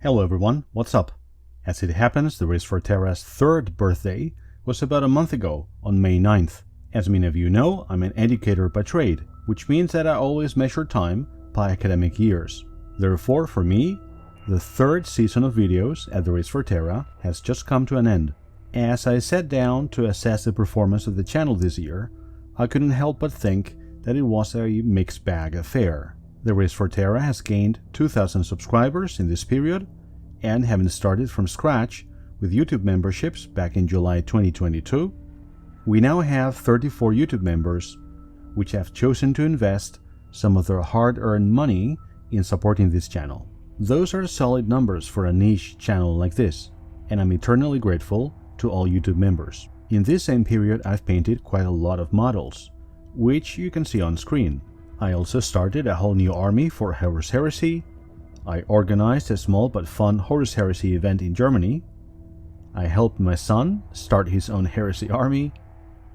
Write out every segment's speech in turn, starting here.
Hello everyone, what's up? As it happens, the Race for Terra's third birthday was about a month ago, on May 9th. As many of you know, I'm an educator by trade, which means that I always measure time by academic years. Therefore, for me, the third season of videos at the Race for Terra has just come to an end. As I sat down to assess the performance of the channel this year, I couldn't help but think that it was a mixed bag affair. The Race for Terra has gained 2,000 subscribers in this period, and having started from scratch with YouTube memberships back in July 2022, we now have 34 YouTube members which have chosen to invest some of their hard-earned money in supporting this channel. Those are solid numbers for a niche channel like this, and I'm eternally grateful to all YouTube members. In this same period, I've painted quite a lot of models, which you can see on screen. I also started a whole new army for Horus Heresy. I organized a small but fun Horus Heresy event in Germany. I helped my son start his own Heresy army.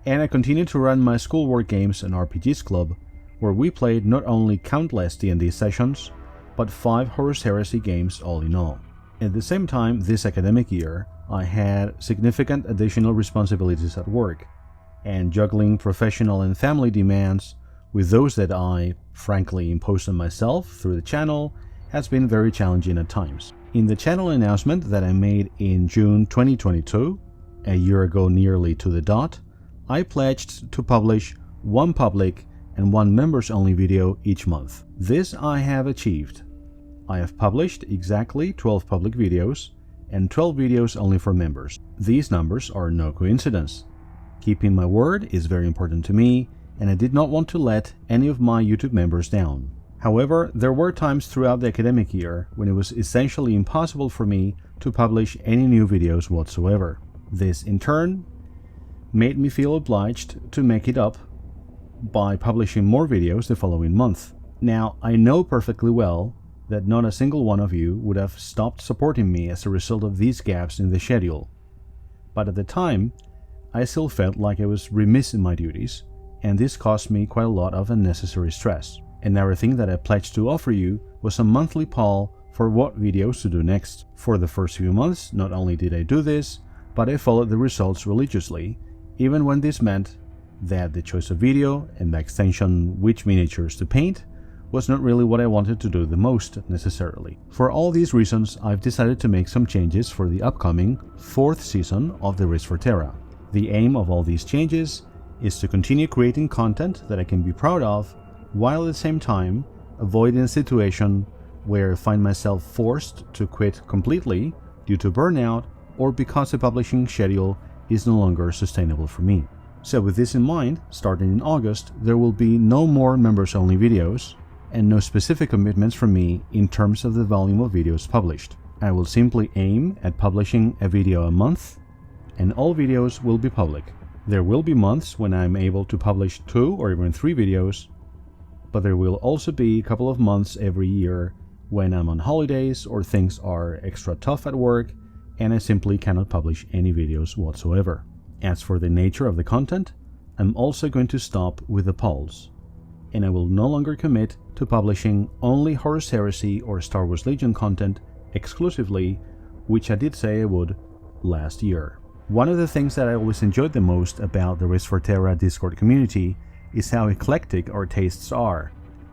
And I continued to run my schoolwork games and RPGs club, where we played not only countless D&D sessions, but 5 Horus Heresy games all in all. At the same time, this academic year, I had significant additional responsibilities at work, and juggling professional and family demands with those that I, frankly, imposed on myself through the channel has been very challenging at times. In the channel announcement that I made in June 2022, a year ago nearly to the dot, I pledged to publish 1 public and 1 members-only video each month. This I have achieved. I have published exactly 12 public videos and 12 videos only for members. These numbers are no coincidence. Keeping my word is very important to me, and I did not want to let any of my YouTube members down. However, there were times throughout the academic year when it was essentially impossible for me to publish any new videos whatsoever. This, in turn, made me feel obliged to make it up by publishing more videos the following month. Now, I know perfectly well that not a single one of you would have stopped supporting me as a result of these gaps in the schedule. But at the time, I still felt like I was remiss in my duties, and this caused me quite a lot of unnecessary stress. Another thing that I pledged to offer you was a monthly poll for what videos to do next. For the first few months, not only did I do this, but I followed the results religiously, even when this meant that the choice of video, and by extension which miniatures to paint, was not really what I wanted to do the most necessarily. For all these reasons, I've decided to make some changes for the upcoming 4th season of the Race for Terra. The aim of all these changes is to continue creating content that I can be proud of, while at the same time avoiding a situation where I find myself forced to quit completely due to burnout or because the publishing schedule is no longer sustainable for me. So with this in mind, starting in August, there will be no more members-only videos and no specific commitments from me in terms of the volume of videos published. I will simply aim at publishing a video a month, and all videos will be public. There will be months when I'm able to publish 2 or even 3 videos, but there will also be a couple of months every year when I'm on holidays or things are extra tough at work and I simply cannot publish any videos whatsoever. As for the nature of the content, I'm also going to stop with the polls, and I will no longer commit to publishing only Horus Heresy or Star Wars Legion content exclusively, which I did say I would last year. One of the things that I always enjoyed the most about the Race for Terra Discord community is how eclectic our tastes are,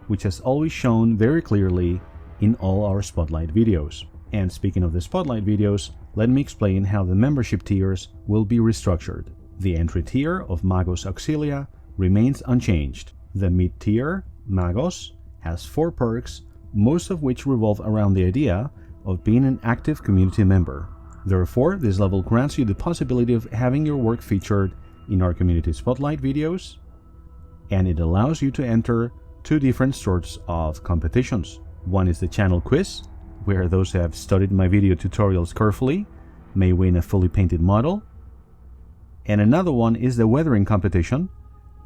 which has always shown very clearly in all our Spotlight videos. And speaking of the Spotlight videos, let me explain how the membership tiers will be restructured. The entry tier of Magos Auxilia remains unchanged. The mid-tier, Magos, has 4 perks, most of which revolve around the idea of being an active community member. Therefore, this level grants you the possibility of having your work featured in our community Spotlight videos, and it allows you to enter 2 different sorts of competitions. One is the channel quiz, where those who have studied my video tutorials carefully may win a fully painted model. And another one is the weathering competition,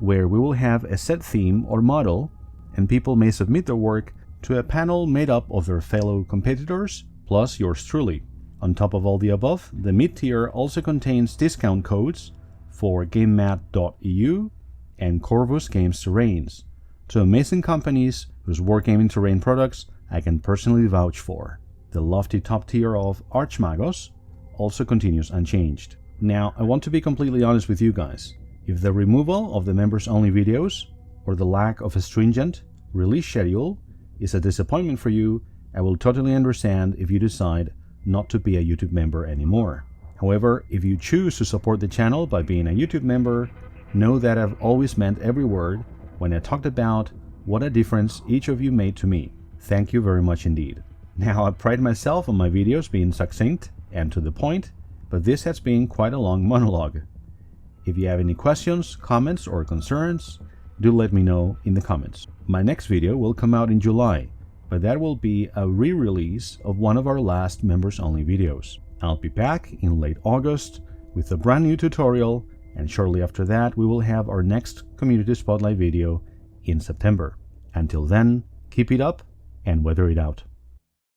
where we will have a set theme or model, and people may submit their work to a panel made up of their fellow competitors, plus yours truly. On top of all the above, the mid-tier also contains discount codes for GameMat.eu and Corvus Games Terrains, 2 amazing companies whose wargaming terrain products I can personally vouch for. The lofty top tier of Archmagos also continues unchanged. Now, I want to be completely honest with you guys. If the removal of the members-only videos or the lack of a stringent release schedule is a disappointment for you, I will totally understand if you decide not to be a YouTube member anymore. However, if you choose to support the channel by being a YouTube member, know that I've always meant every word when I talked about what a difference each of you made to me. Thank you very much indeed. Now, I pride myself on my videos being succinct and to the point, but this has been quite a long monologue. If you have any questions, comments, or concerns, do let me know in the comments. My next video will come out in July, but that will be a re-release of one of our last members-only videos. I'll be back in late August with a brand new tutorial, and shortly after that we will have our next Community Spotlight video in September. Until then, keep it up and weather it out.